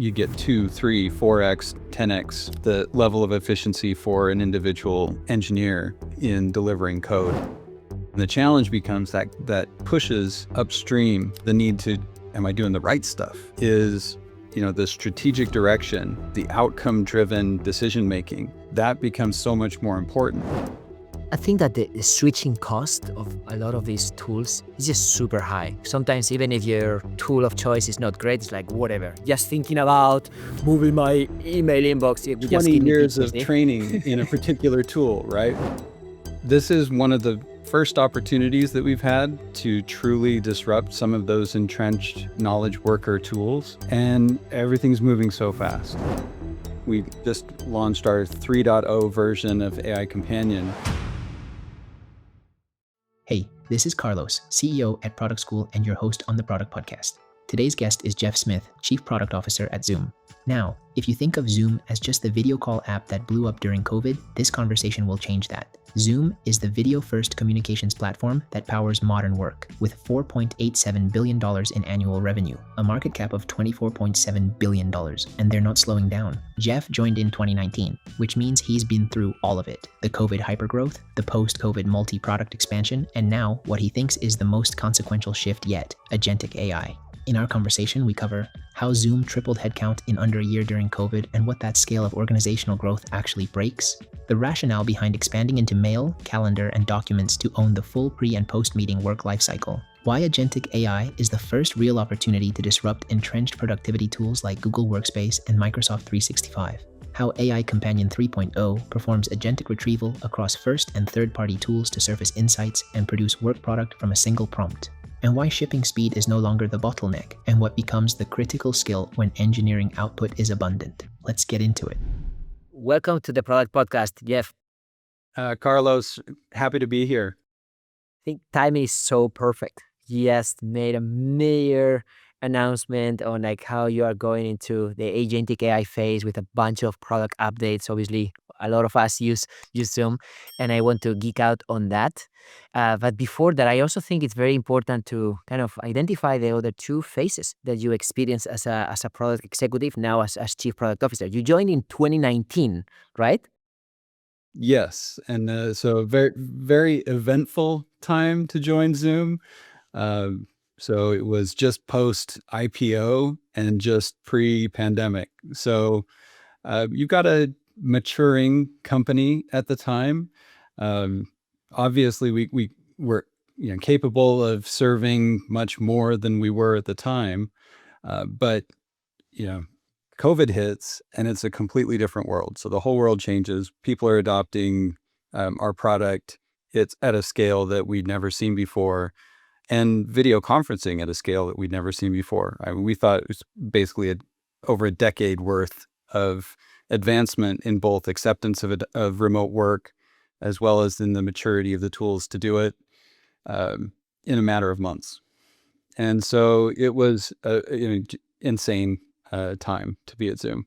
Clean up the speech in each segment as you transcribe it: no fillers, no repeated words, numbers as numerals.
you get 2, 3, 4x, 10x the level of efficiency for an individual engineer in delivering code. And the challenge becomes that pushes upstream the need to, am I doing the right stuff? Is, the strategic direction, the outcome-driven decision-making, that becomes so much more important. I think that the switching cost of a lot of these tools is just super high. Sometimes even if your tool of choice is not great, it's like, whatever. Just thinking about moving my email inbox. 20 years of training in a particular tool, right? This is one of the first opportunities that we've had to truly disrupt some of those entrenched knowledge worker tools, and everything's moving so fast. We just launched our 3.0 version of AI Companion. Hey, this is Carlos, CEO at Product School and your host on the Product Podcast. Today's guest is Jeff Smith, Chief Product Officer at Zoom. Now, if you think of Zoom as just the video call app that blew up during COVID, this conversation will change that. Zoom is the video-first communications platform that powers modern work, with $4.87 billion in annual revenue, a market cap of $24.7 billion, and they're not slowing down. Jeff joined in 2019, which means he's been through all of it: the COVID hypergrowth, the post-COVID multi-product expansion, and now what he thinks is the most consequential shift yet: Agentic AI. In our conversation, we cover how Zoom tripled headcount in under a year during COVID and what that scale of organizational growth actually breaks, the rationale behind expanding into mail, calendar, and documents to own the full pre- and post-meeting work lifecycle, why Agentic AI is the first real opportunity to disrupt entrenched productivity tools like Google Workspace and Microsoft 365, how AI Companion 3.0 performs agentic retrieval across first- and third-party tools to surface insights and produce work product from a single prompt, and why shipping speed is no longer the bottleneck and what becomes the critical skill when engineering output is abundant. Let's get into it. Welcome to the Product Podcast, Jeff. Carlos, happy to be here. I think timing is so perfect. You just made a major announcement on like how you are going into the agentic AI phase with a bunch of product updates. Obviously, a lot of us use Zoom, and I want to geek out on that. But before that, I also think it's very important to kind of identify the other two phases that you experience as a product executive, now as Chief Product Officer. You joined in 2019, right? Yes, and so very, very eventful time to join Zoom. So it was just post IPO and just pre-pandemic. So you've got a maturing company at the time. Obviously, we were capable of serving much more than we were at the time, but COVID hits and it's a completely different world. So the whole world changes. People are adopting our product. It's at a scale that we'd never seen before, and video conferencing at a scale that we'd never seen before. I mean, we thought it was basically over a decade worth of advancement in both acceptance of remote work, as well as in the maturity of the tools to do it in a matter of months. And so it was an insane time to be at Zoom.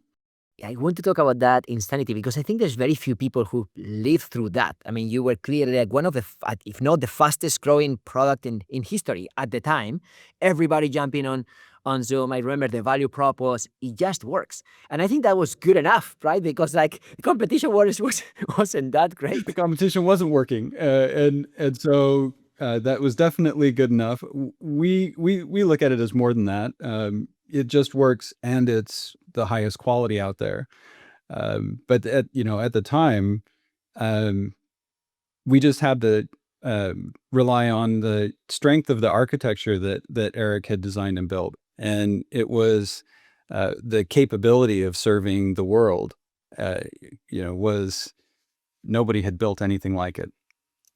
I want to talk about that insanity because I think there's very few people who live through that. I mean, you were clearly like one of the, if not the fastest growing product in history at the time. Everybody jumping on Zoom. I remember the value prop was, it just works. And I think that was good enough, right? Because like the competition wasn't that great. The competition wasn't working. And so that was definitely good enough. We look at it as more than that. It just works, and it's the highest quality out there. But at the time, we just had to rely on the strength of the architecture that Eric had designed and built, and it was the capability of serving the world. Was nobody had built anything like it,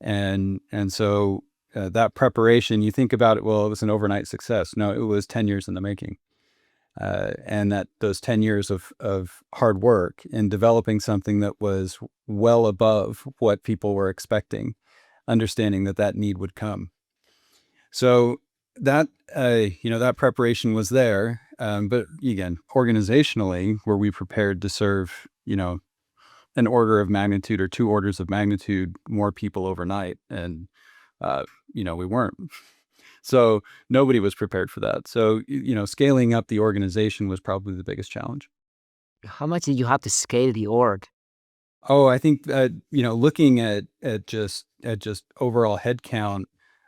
and so that preparation. You think about it. Well, it was an overnight success. No, it was 10 years in the making. And that those 10 years of hard work in developing something that was well above what people were expecting, understanding that need would come. So that, that preparation was there. But again, organizationally, were we prepared to serve, an order of magnitude or 2 orders of magnitude more people overnight? And, we weren't. So nobody was prepared for that. So, scaling up the organization was probably the biggest challenge. How much did you have to scale the org? Oh, I think that, looking at just overall headcount,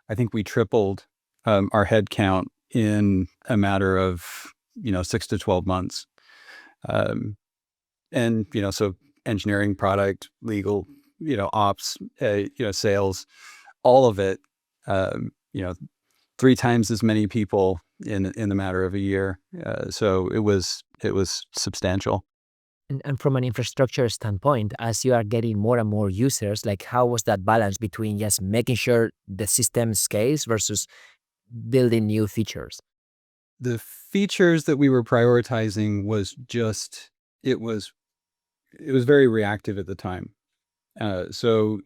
I think we tripled our headcount in a matter of 6 to 12 months. And so engineering, product, legal, ops, sales, all of it. Um, you know, 3 times as many people in the matter of a year. So it was substantial. And from an infrastructure standpoint, as you are getting more and more users, like how was that balance between just making sure the system scales versus building new features? The features that we were prioritizing was just it was very reactive at the time. So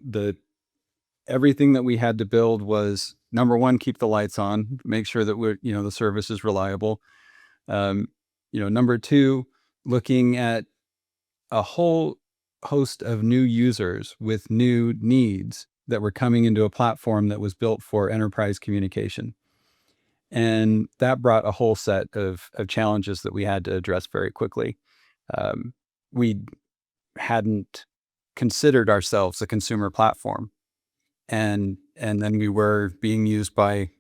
everything that we had to build was, number one, keep the lights on, make sure that the service is reliable. Number two, looking at a whole host of new users with new needs that were coming into a platform that was built for enterprise communication. And that brought a whole set of challenges that we had to address very quickly. We hadn't considered ourselves a consumer platform. And then we were being used by,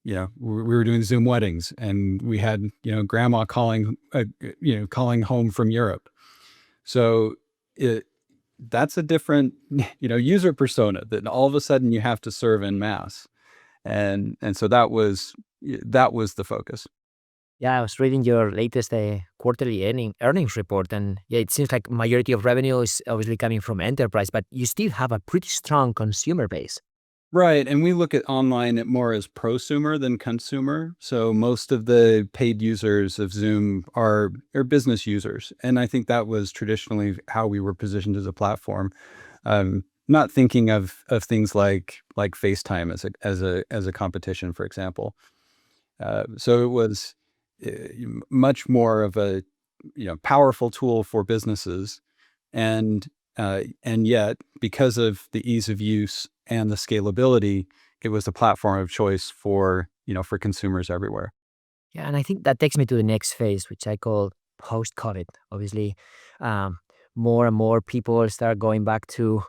we were doing Zoom weddings, and we had, grandma calling home from Europe. So that's a different, user persona that all of a sudden you have to serve en masse. And so that was the focus. Yeah, I was reading your latest quarterly earnings report, and yeah, it seems like majority of revenue is obviously coming from enterprise, but you still have a pretty strong consumer base. Right. And we look at online more as prosumer than consumer. So most of the paid users of Zoom are business users. And I think that was traditionally how we were positioned as a platform. Not thinking of things like FaceTime as a competition, for example. So it was much more of a powerful tool for businesses, and yet, because of the ease of use and the scalability, it was the platform of choice for consumers everywhere. Yeah, and I think that takes me to the next phase, which I call post-COVID. Obviously, um, more and more people start going back to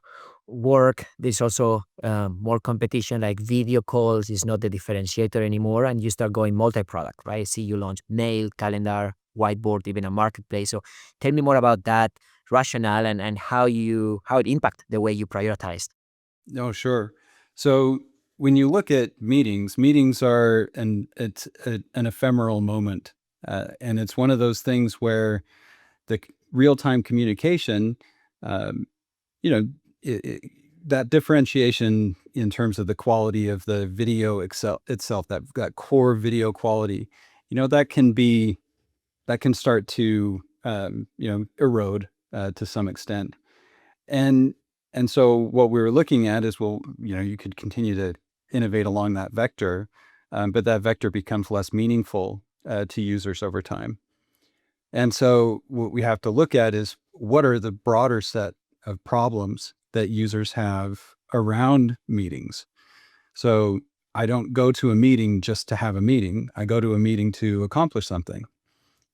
work. There's also more competition, like video calls is not the differentiator anymore, and you start going multi-product, right? See, you launch mail, calendar, whiteboard, even a marketplace. So tell me more about that rationale and how it impact the way you prioritized. No, sure. So when you look at meetings are an ephemeral moment, and it's one of those things where the real-time communication, um, you know, that differentiation in terms of the quality of the video itself, that core video quality, that can start to erode to some extent. And so what we were looking at is, well, you could continue to innovate along that vector, but that vector becomes less meaningful to users over time. And so what we have to look at is, what are the broader set of problems that users have around meetings? So I don't go to a meeting just to have a meeting. I go to a meeting to accomplish something.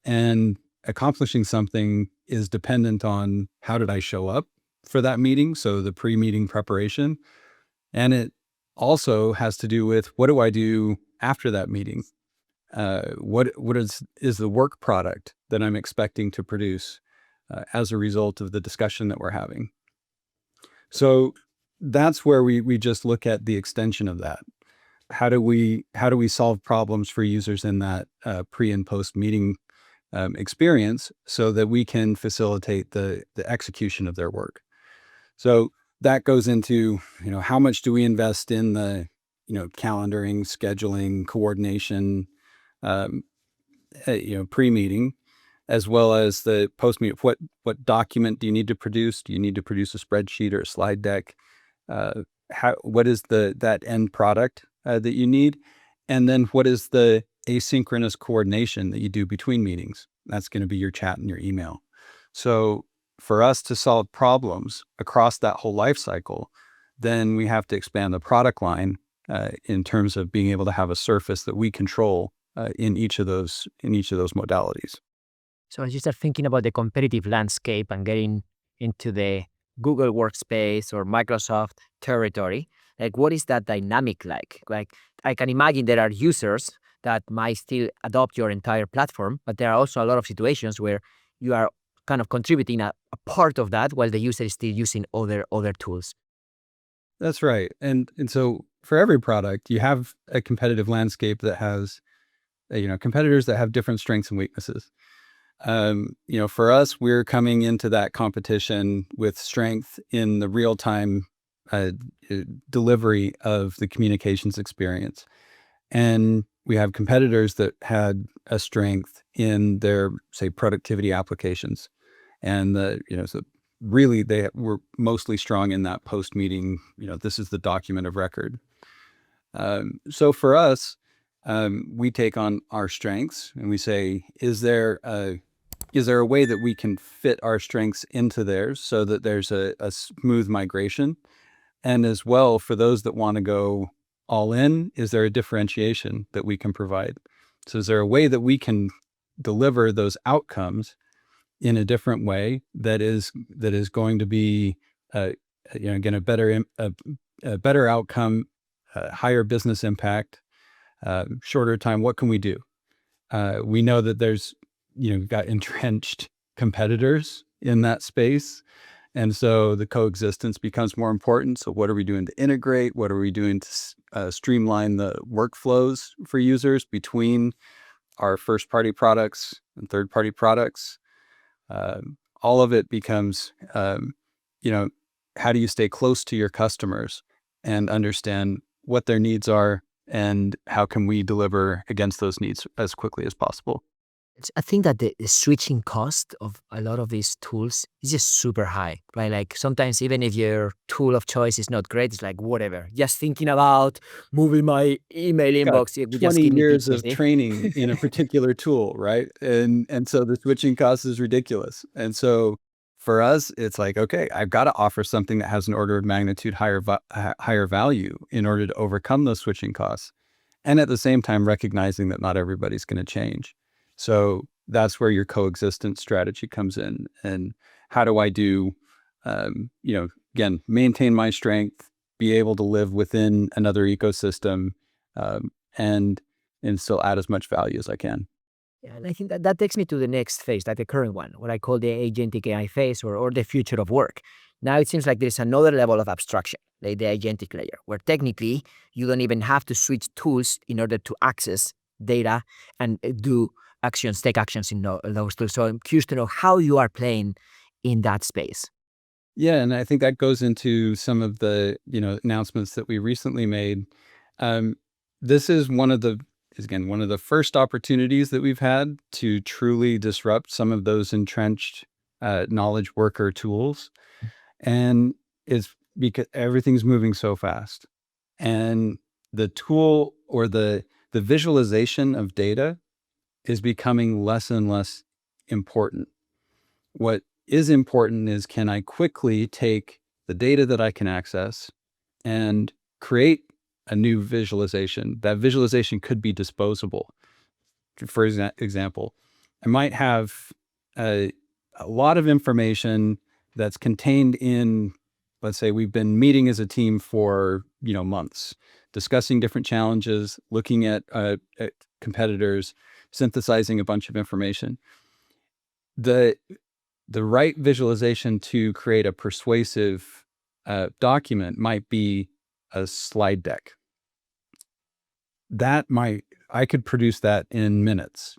And accomplishing something is dependent on, how did I show up for that meeting? So the pre-meeting preparation. And it also has to do with, what do I do after that meeting? What is the work product that I'm expecting to produce as a result of the discussion that we're having? So that's where we just look at the extension of that. How do we solve problems for users in that pre and post meeting experience, so that we can facilitate the execution of their work? So that goes into, how much do we invest in the, calendaring, scheduling, coordination, um, pre-meeting, as well as the post-meeting. What document do you need to produce? Do you need to produce a spreadsheet or a slide deck? What is that end product that you need? And then what is the asynchronous coordination that you do between meetings? That's going to be your chat and your email. So for us to solve problems across that whole life cycle, then we have to expand the product line in terms of being able to have a surface that we control in each of those modalities. So as you start thinking about the competitive landscape and getting into the Google workspace or Microsoft territory, like what is that dynamic like? Like I can imagine there are users that might still adopt your entire platform, but there are also a lot of situations where you are kind of contributing a part of that while the user is still using other tools. That's right. And so for every product, you have a competitive landscape that has competitors that have different strengths and weaknesses. For us, we're coming into that competition with strength in the real-time delivery of the communications experience. And we have competitors that had a strength in their, say, productivity applications. And so really they were mostly strong in that post-meeting, this is the document of record. So for us, we take on our strengths and we say, is there a way that we can fit our strengths into theirs so that there's a smooth migration? And as well, for those that want to go all in, is there a differentiation that we can provide? So is there a way that we can deliver those outcomes in a different way that is going to be, again, a better outcome, higher business impact, shorter time? What can we do? We know that there's, got entrenched competitors in that space. And so the coexistence becomes more important. So what are we doing to integrate? What are we doing to streamline the workflows for users between our first-party products and third-party products? All of it becomes, how do you stay close to your customers and understand what their needs are and how can we deliver against those needs as quickly as possible? I think that the switching cost of a lot of these tools is just super high, right? Like sometimes even if your tool of choice is not great, it's like whatever. Just thinking about moving my email Got inbox, it would just 20 give me years of PTSD. training in a particular tool, right? And so the switching cost is ridiculous. And so for us, it's like, okay, I've got to offer something that has an order of magnitude higher value in order to overcome those switching costs. And at the same time, recognizing that not everybody's going to change. So that's where your coexistence strategy comes in. And how do I do, again, maintain my strength, be able to live within another ecosystem, and still add as much value as I can. Yeah, and I think that takes me to the next phase, like the current one, what I call the agentic AI phase or the future of work. Now it seems like there's another level of abstraction, like the agentic layer, where technically you don't even have to switch tools in order to access data and take actions in those tools. So I'm curious to know how you are playing in that space. Yeah, and I think that goes into some of the announcements that we recently made. This is one of the first opportunities that we've had to truly disrupt some of those entrenched knowledge worker tools, and it's because everything's moving so fast, and the tool or the visualization of data is becoming less and less important. What is important is, can I quickly take the data that I can access and create a new visualization? That visualization could be disposable. For example, I might have a lot of information that's contained in, let's say we've been meeting as a team for months, discussing different challenges, looking at competitors, synthesizing a bunch of information. The right visualization to create a persuasive document might be a slide deck. I could produce that in minutes,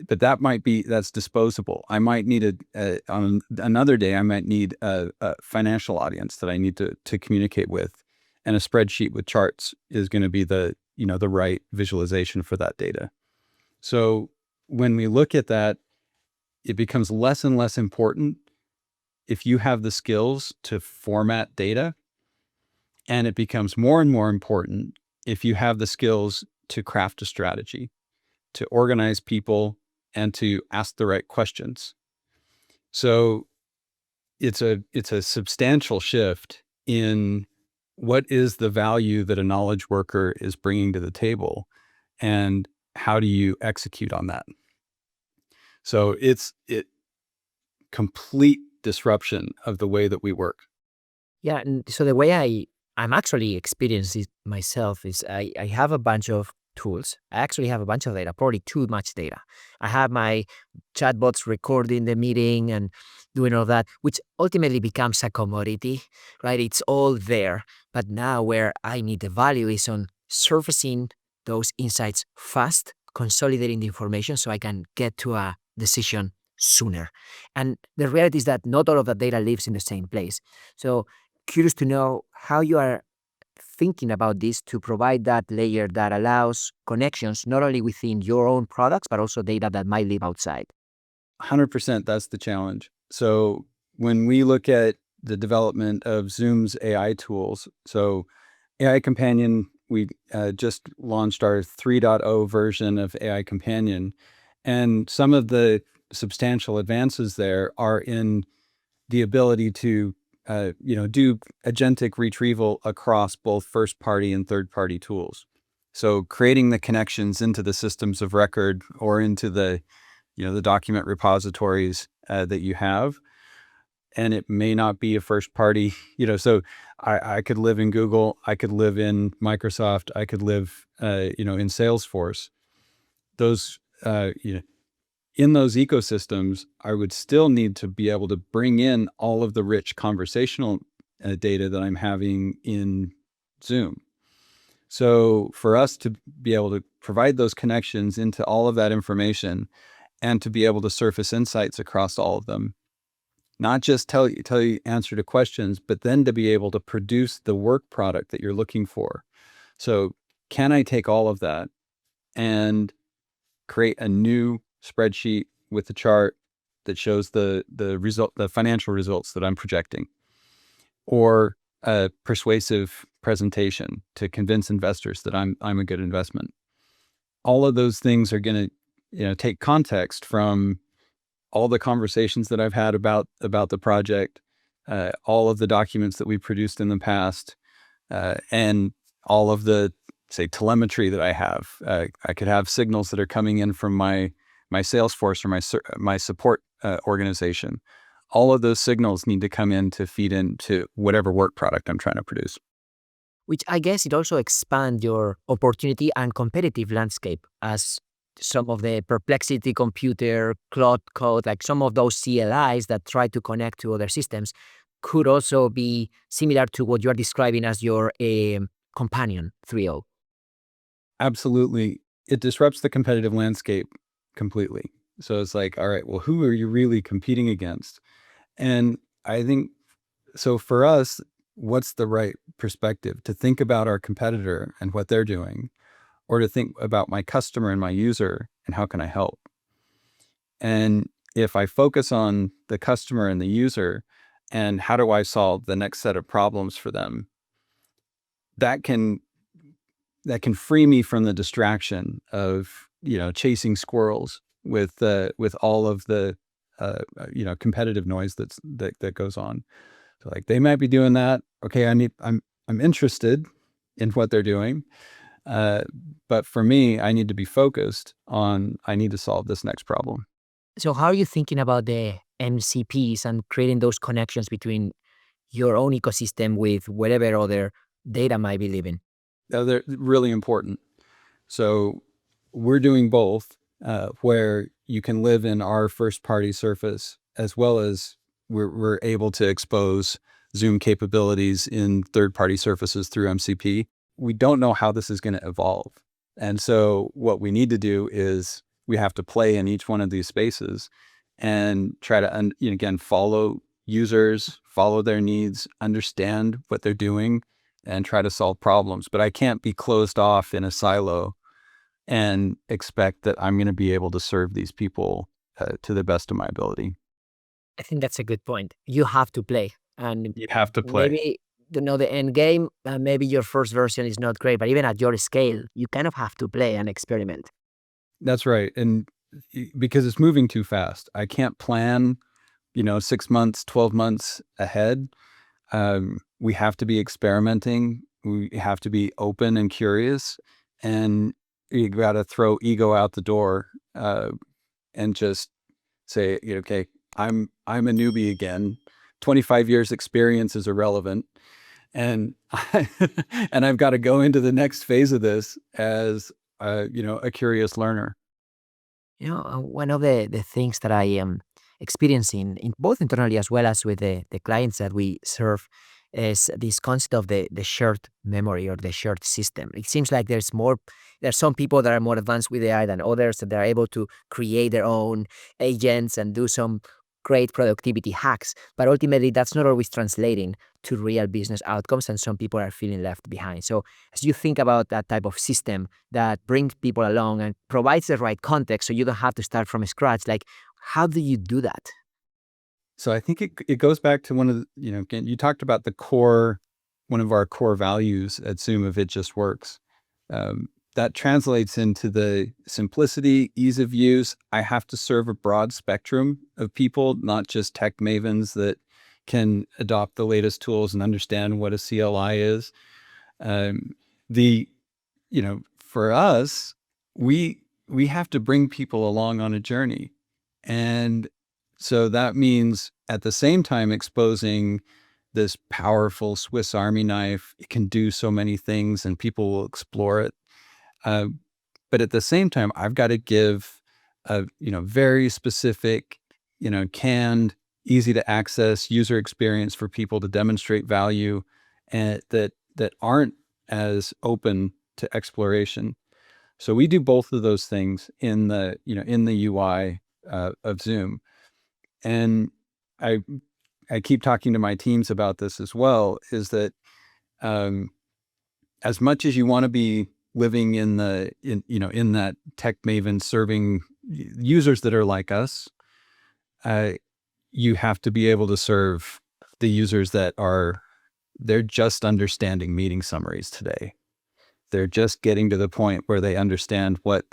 but that's disposable. I might need on another day, I might need a financial audience that I need to communicate with, and a spreadsheet with charts is going to be the right visualization for that data. So when we look at that, it becomes less and less important if you have the skills to format data, and it becomes more and more important if you have the skills to craft a strategy, to organize people, and to ask the right questions. So it's a substantial shift in what is the value that a knowledge worker is bringing to the table, and how do you execute on that? So it's complete disruption of the way that we work. Yeah, and so the way I'm actually experiencing it myself is I have a bunch of tools. I actually have a bunch of data, probably too much data. I have my chatbots recording the meeting and doing all that, which ultimately becomes a commodity, right? It's all there. But now where I need the value is on surfacing those insights fast, consolidating the information so I can get to a decision sooner. And the reality is that not all of that data lives in the same place. So curious to know how you are thinking about this to provide that layer that allows connections not only within your own products, but also data that might live outside. 100%, that's the challenge. So when we look at the development of Zoom's AI tools, so AI Companion, we just launched our 3.0 version of AI Companion, and some of the substantial advances there are in the ability to do agentic retrieval across both first-party and third-party tools. So creating the connections into the systems of record or into the document repositories that you have. And it may not be a first party, so I could live in Google, I could live in Microsoft, I could live, in Salesforce. Those, in those ecosystems, I would still need to be able to bring in all of the rich conversational data that I'm having in Zoom. So for us to be able to provide those connections into all of that information and to be able to surface insights across all of them, not just tell you answer to questions, but then to be able to produce the work product that you're looking for. So can I take all of that and create a new spreadsheet with a chart that shows the financial results that I'm projecting, or a persuasive presentation to convince investors that I'm a good investment? All of those things are going to take context from all the conversations that I've had about the project, all of the documents that we produced in the past, and all of the, say, telemetry that I have. I could have signals that are coming in from my Salesforce or my support organization. All of those signals need to come in to feed into whatever work product I'm trying to produce. Which I guess it also expands your opportunity and competitive landscape, as some of the Perplexity computer, Claude Code, like some of those CLIs that try to connect to other systems could also be similar to what you're describing as your companion 3.0. Absolutely. It disrupts the competitive landscape completely. So it's like, all right, well, who are you really competing against? And I think, so for us, what's the right perspective? To think about our competitor and what they're doing, or to think about my customer and my user and how can I help? And if I focus on the customer and the user and how do I solve the next set of problems for them, that can free me from the distraction of chasing squirrels with all of the competitive noise that goes on. So like, they might be doing that. Okay, I'm interested in what they're doing, but for me, I need to be focused on, I need to solve this next problem. So how are you thinking about the MCPs and creating those connections between your own ecosystem with whatever other data might be living? They're really important. So we're doing both, where you can live in our first party surface, as well as we're able to expose Zoom capabilities in third party surfaces through MCP. We don't know how this is going to evolve. And so what we need to do is we have to play in each one of these spaces and try to, again, follow users, follow their needs, understand what they're doing, and try to solve problems. But I can't be closed off in a silo and expect that I'm going to be able to serve these people to the best of my ability. I think that's a good point. You have to play. And You have to play. maybe the end game, maybe your first version is not great, but even at your scale, you kind of have to play and experiment. That's right. And because it's moving too fast, I can't plan, 6 months, 12 months ahead. We have to be experimenting. We have to be open and curious, and you got to throw ego out the door and just say, okay, I'm a newbie again. 25 years experience is irrelevant, and and I've got to go into the next phase of this as a curious learner. One of the things that I am experiencing in both internally as well as with the clients that we serve is this concept of the shared memory or the shared system. It seems like there's some people that are more advanced with AI than others, that they're able to create their own agents and do some great productivity hacks. But ultimately, that's not always translating to real business outcomes, and some people are feeling left behind. So as you think about that type of system that brings people along and provides the right context so you don't have to start from scratch, like how do you do that? So I think it goes back to one of the, again, you talked about one of our core values at Zoom of It Just Works. That translates into the simplicity, ease of use. I have to serve a broad spectrum of people, not just tech mavens that can adopt the latest tools and understand what a CLI is. For us, we have to bring people along on a journey. And so that means at the same time exposing this powerful Swiss Army knife. It can do so many things and people will explore it. But at the same time, I've got to give a very specific, canned, easy to access user experience for people to demonstrate value, and that aren't as open to exploration. So we do both of those things in the UI of Zoom, and I keep talking to my teams about this as well. Is that as much as you want to be living in that tech maven serving users that are like us, you have to be able to serve the users they're just understanding meeting summaries today. They're just getting to the point where they understand what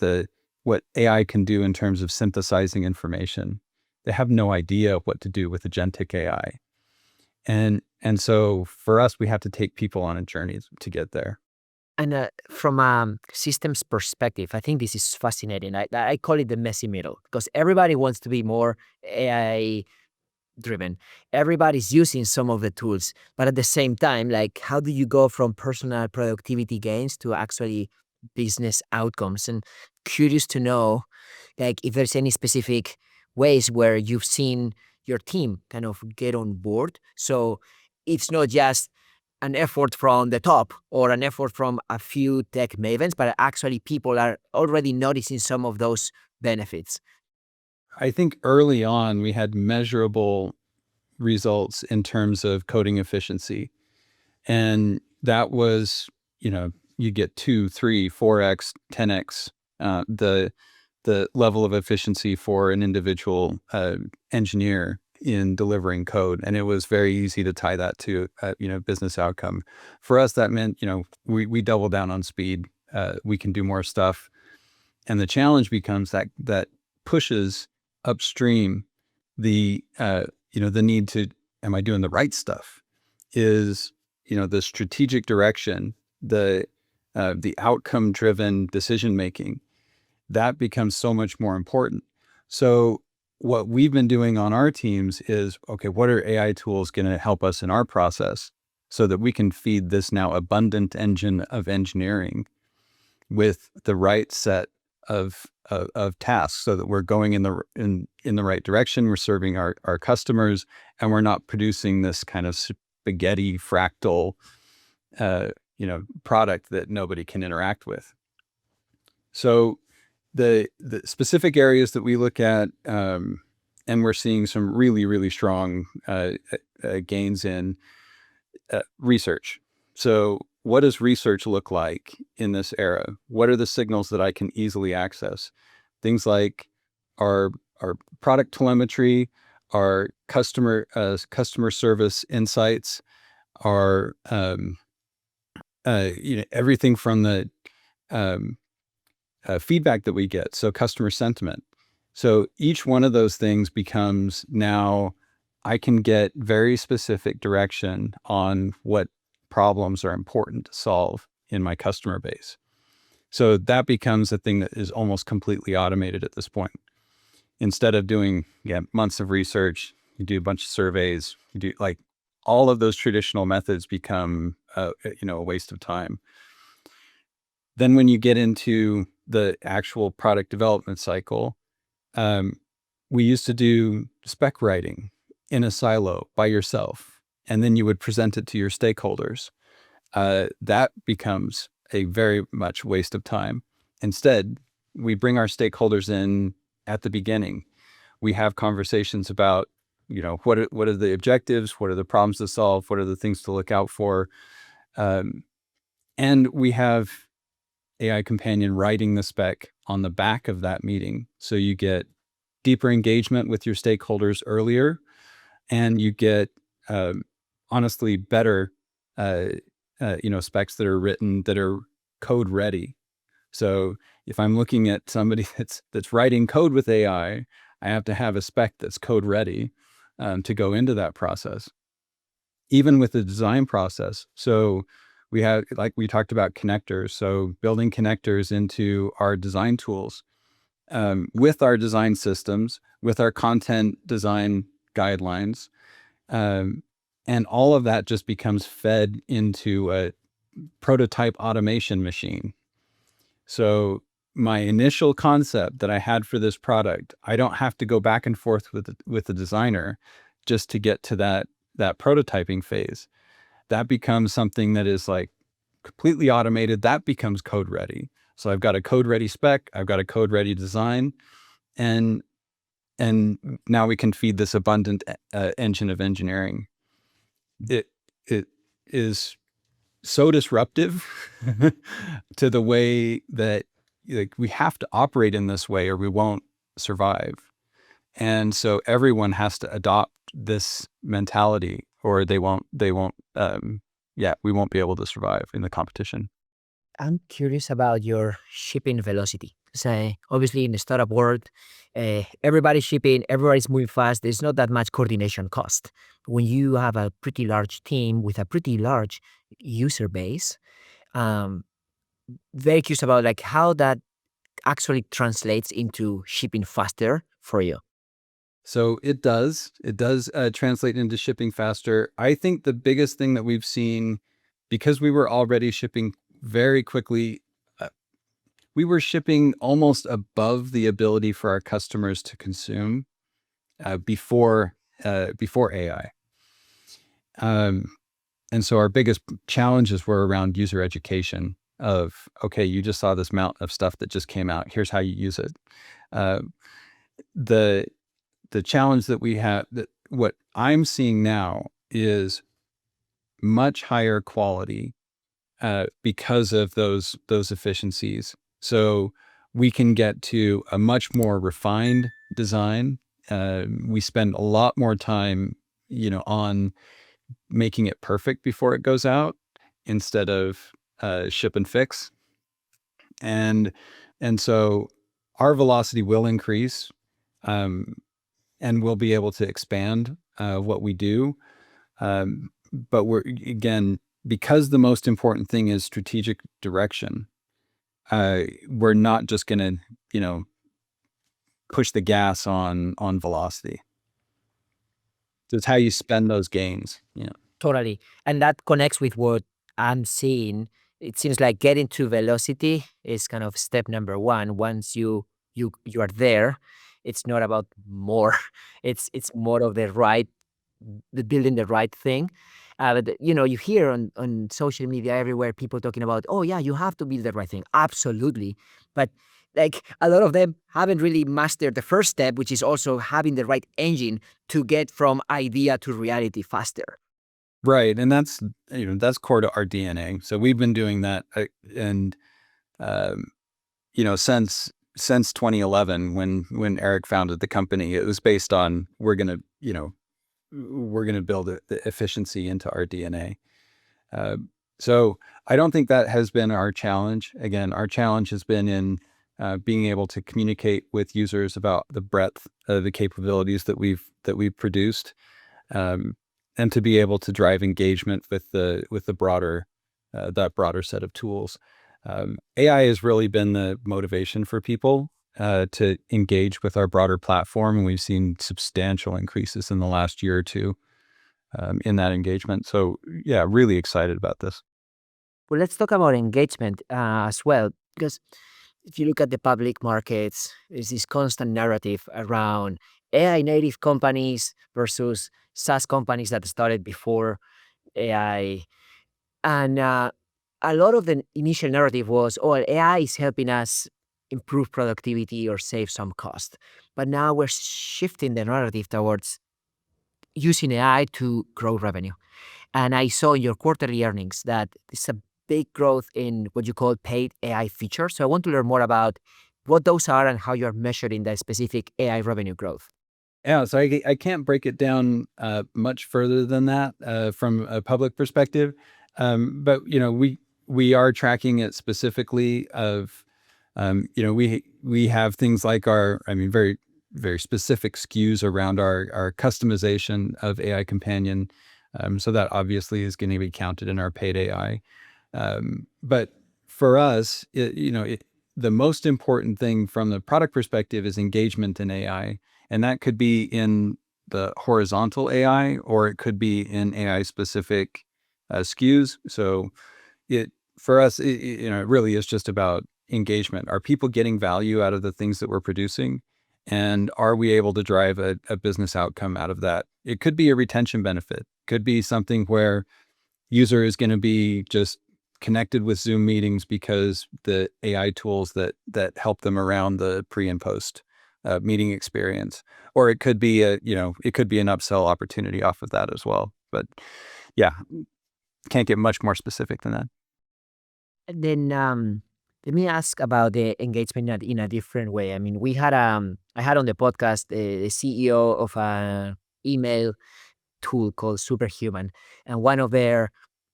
AI can do in terms of synthesizing information. They have no idea what to do with agentic AI. And so for us, we have to take people on a journey to get there. And from a systems perspective, I think this is fascinating. I call it the messy middle because everybody wants to be more AI driven. Everybody's using some of the tools, but at the same time, like how do you go from personal productivity gains to actually business outcomes? And curious to know, like if there's any specific ways where you've seen your team kind of get on board. So it's not just an effort from the top or an effort from a few tech mavens, but actually people are already noticing some of those benefits. I think early on, we had measurable results in terms of coding efficiency. And that was, you get 2, 3, 4x, 10x the level of efficiency for an individual engineer in delivering code. And it was very easy to tie that to business outcome. For us, that meant, we double down on speed. We can do more stuff. And the challenge becomes that pushes upstream the the need to, am I doing the right stuff? Is, the strategic direction, the outcome driven decision making, that becomes so much more important. So what we've been doing on our teams is, okay, what are AI tools going to help us in our process so that we can feed this now abundant engine of engineering with the right set of tasks so that we're going in the right direction, we're serving our customers, and we're not producing this kind of spaghetti fractal product that nobody can interact with. So the specific areas that we look at, and we're seeing some really, really strong gains in research. So what does research look like in this era? What are the signals that I can easily access? Things like our product telemetry, our customer service insights, our everything from the feedback that we get. So customer sentiment. So each one of those things becomes now I can get very specific direction on what problems are important to solve in my customer base. So that becomes a thing that is almost completely automated at this point. Instead of doing months of research, you do a bunch of surveys, you do like all of those traditional methods become a waste of time. Then when you get into the actual product development cycle, we used to do spec writing in a silo by yourself, and then you would present it to your stakeholders. That becomes a very much waste of time. Instead, we bring our stakeholders in at the beginning. We have conversations about, what are the objectives, what are the problems to solve, what are the things to look out for, and we have AI Companion writing the spec on the back of that meeting, so you get deeper engagement with your stakeholders earlier, and you get honestly better specs that are written that are code ready. So if I'm looking at somebody that's writing code with AI, I have to have a spec that's code ready to go into that process. Even with the design process. So we have, like we talked about, connectors. So building connectors into our design tools with our design systems, with our content design guidelines. And all of that just becomes fed into a prototype automation machine. So my initial concept that I had for this product, I don't have to go back and forth with the designer just to get to that prototyping phase. That becomes something that is like completely automated. That becomes code ready. So I've got a code ready spec, I've got a code ready design, and now we can feed this abundant engine of engineering. It is so disruptive to the way that we have to operate in this way or we won't survive. And so everyone has to adopt this mentality or we won't be able to survive in the competition. I'm curious about your shipping velocity. So obviously in the startup world, everybody's shipping, everybody's moving fast. There's not that much coordination cost. When you have a pretty large team with a pretty large user base, very curious about like how that actually translates into shipping faster for you. So it does translate into shipping faster. I think the biggest thing that we've seen, because we were already shipping very quickly, we were shipping almost above the ability for our customers to consume before AI. And so our biggest challenges were around user education of, okay, you just saw this mountain of stuff that just came out. Here's how you use it. The challenge that we have, that what I'm seeing now is much higher quality because of those efficiencies. So we can get to a much more refined design. We spend a lot more time, on making it perfect before it goes out instead of ship and fix. And so our velocity will increase, and we'll be able to expand what we do. But because the most important thing is strategic direction, we're not just going to, push the gas on velocity. It's how you spend those gains. Yeah. Totally. And that connects with what I'm seeing. It seems like getting to velocity is kind of step number one. Once you are there, it's not about more. It's more of the building the right thing. But you hear on social media everywhere people talking about, oh yeah, you have to build the right thing. Absolutely. But like a lot of them haven't really mastered the first step, which is also having the right engine to get from idea to reality faster. Right. And that's core to our DNA. So we've been doing that and since 2011 when Eric founded the company, it was based on we're going to build the efficiency into our DNA. So I don't think that has been our challenge. Again, our challenge has been in being able to communicate with users about the breadth of the capabilities that we've produced. and to be able to drive engagement with the broader that broader set of tools. AI has really been the motivation for people to engage with our broader platform, and we've seen substantial increases in the last year or two in that engagement. So yeah, really excited about this. Well, let's talk about engagement as well, because if you look at the public markets, there's this constant narrative around AI native companies versus SaaS companies that started before AI. And a lot of the initial narrative was, oh, AI is helping us improve productivity or save some cost. But now we're shifting the narrative towards using AI to grow revenue. And I saw in your quarterly earnings that it's a big growth in what you call paid AI features. So I want to learn more about what those are and how you're measuring the specific AI revenue growth. Yeah, so I can't break it down much further than that from a public perspective, but we are tracking it specifically. We have things like very very specific SKUs around our customization of AI Companion, so that obviously is going to be counted in our paid AI. But for us, the most important thing from the product perspective is engagement in AI. And that could be in the horizontal AI, or it could be in AI specific SKUs. So for us, it really is just about engagement. Are people getting value out of the things that we're producing? And are we able to drive a business outcome out of that? It could be a retention benefit. Could be something where user is going to be just connected with Zoom meetings because the AI tools that help them around the pre and post meeting experience, or it could be an upsell opportunity off of that as well. But yeah, can't get much more specific than that. And then let me ask about the engagement in a different way. I mean, I had on the podcast the CEO of an email tool called Superhuman, and one of their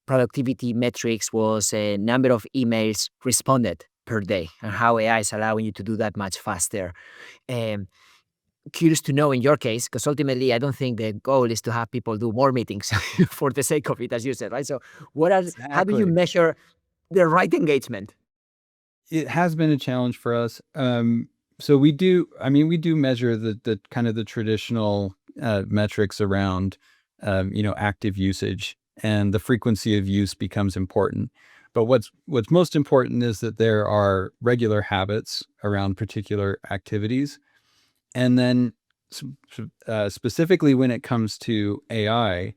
productivity metrics was a number of emails responded per day, and how AI is allowing you to do that much faster. Um, Curious to know in your case, because ultimately I don't think the goal is to have people do more meetings for the sake of it, as you said, right? So, how do you Exactly. measure the right engagement? It has been a challenge for us. So we do measure the kind of the traditional metrics around, active usage, and the frequency of use becomes important. But what's most important is that there are regular habits around particular activities. And then specifically when it comes to AI,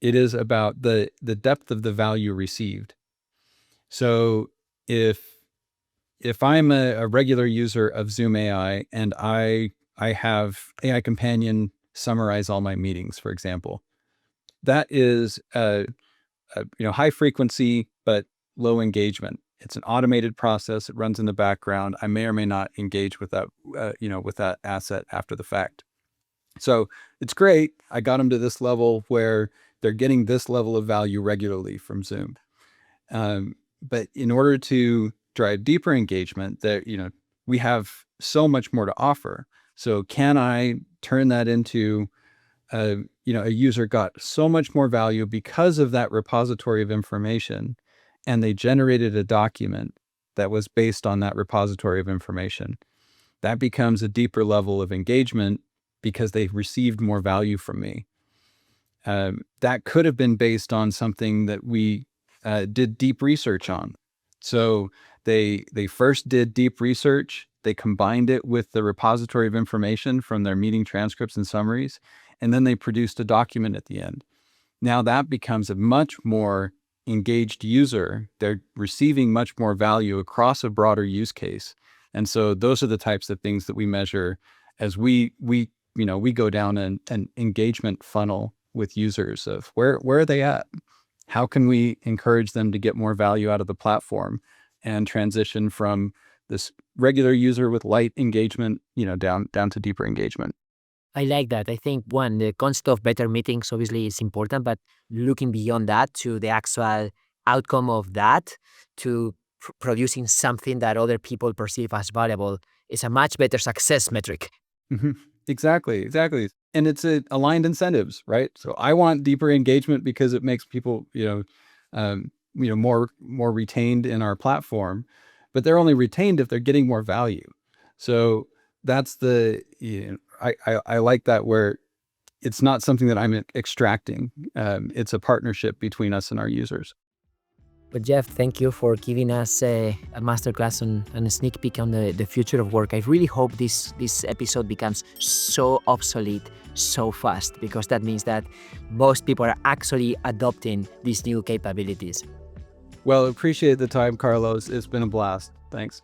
it is about the depth of the value received. So if I'm a regular user of Zoom AI and I have AI Companion summarize all my meetings, for example, that is high frequency but low engagement. It's an automated process. It runs in the background. I may or may not engage with that with that asset after the fact. So it's great. I got them to this level where they're getting this level of value regularly from Zoom. But in order to drive deeper engagement, we have so much more to offer. So can I turn that into a user got so much more value because of that repository of information, and they generated a document that was based on that repository of information. That becomes a deeper level of engagement because they received more value from me. That could have been based on something that we did deep research on. So they first did deep research. They combined it with the repository of information from their meeting transcripts and summaries, and then they produced a document at the end. Now that becomes a much more engaged user. They're receiving much more value across a broader use case. And so those are the types of things that we measure as we go down an engagement funnel with users of where are they at? How can we encourage them to get more value out of the platform and transition from this regular user with light engagement, down to deeper engagement? I like that. I think one, the concept of better meetings obviously is important, but looking beyond that to the actual outcome of that, to producing something that other people perceive as valuable, is a much better success metric. Mhm. Exactly. and it's aligned incentives, right? So I want deeper engagement because it makes people, more retained in our platform, but they're only retained if they're getting more value. So that's I like that, where it's not something that I'm extracting. It's a partnership between us and our users. But Jeff, thank you for giving us a masterclass and a sneak peek on the future of work. I really hope this episode becomes so obsolete so fast, because that means that most people are actually adopting these new capabilities. Well, appreciate the time, Carlos. It's been a blast. Thanks.